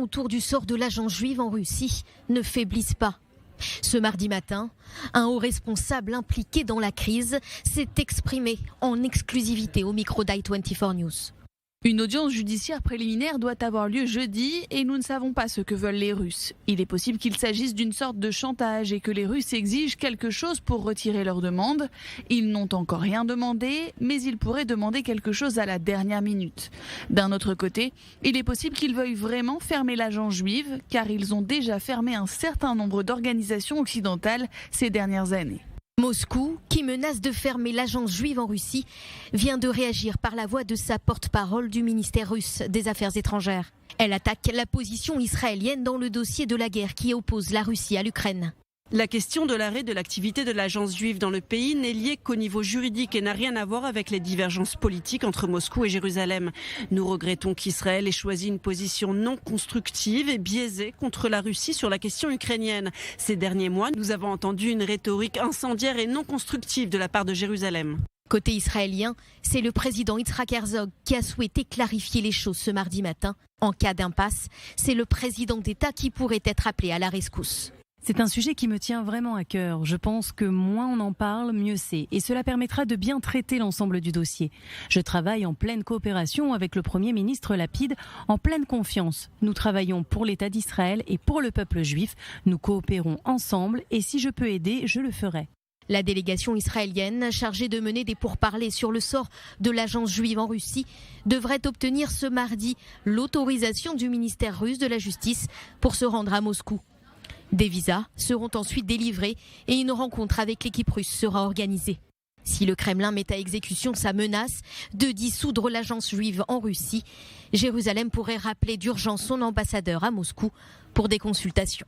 autour du sort de l'agence juive en Russie ne faiblissent pas. Ce mardi matin, un haut responsable impliqué dans la crise s'est exprimé en exclusivité au micro d'i24 News. Une audience judiciaire préliminaire doit avoir lieu jeudi et nous ne savons pas ce que veulent les Russes. Il est possible qu'il s'agisse d'une sorte de chantage et que les Russes exigent quelque chose pour retirer leur demande. Ils n'ont encore rien demandé, mais ils pourraient demander quelque chose à la dernière minute. D'un autre côté, il est possible qu'ils veuillent vraiment fermer l'agence juive, car ils ont déjà fermé un certain nombre d'organisations occidentales ces dernières années. Moscou, qui menace de fermer l'agence juive en Russie, vient de réagir par la voix de sa porte-parole du ministère russe des Affaires étrangères. Elle attaque la position israélienne dans le dossier de la guerre qui oppose la Russie à l'Ukraine. La question de l'arrêt de l'activité de l'agence juive dans le pays n'est liée qu'au niveau juridique et n'a rien à voir avec les divergences politiques entre Moscou et Jérusalem. Nous regrettons qu'Israël ait choisi une position non constructive et biaisée contre la Russie sur la question ukrainienne. Ces derniers mois, nous avons entendu une rhétorique incendiaire et non constructive de la part de Jérusalem. Côté israélien, c'est le président Yitzhak Herzog qui a souhaité clarifier les choses ce mardi matin. En cas d'impasse, c'est le président d'État qui pourrait être appelé à la rescousse. C'est un sujet qui me tient vraiment à cœur. Je pense que moins on en parle, mieux c'est. Et cela permettra de bien traiter l'ensemble du dossier. Je travaille en pleine coopération avec le Premier ministre Lapid, en pleine confiance. Nous travaillons pour l'État d'Israël et pour le peuple juif. Nous coopérons ensemble et si je peux aider, je le ferai. La délégation israélienne, chargée de mener des pourparlers sur le sort de l'agence juive en Russie, devrait obtenir ce mardi l'autorisation du ministère russe de la Justice pour se rendre à Moscou. Des visas seront ensuite délivrés et une rencontre avec l'équipe russe sera organisée. Si le Kremlin met à exécution sa menace de dissoudre l'agence juive en Russie, Jérusalem pourrait rappeler d'urgence son ambassadeur à Moscou pour des consultations.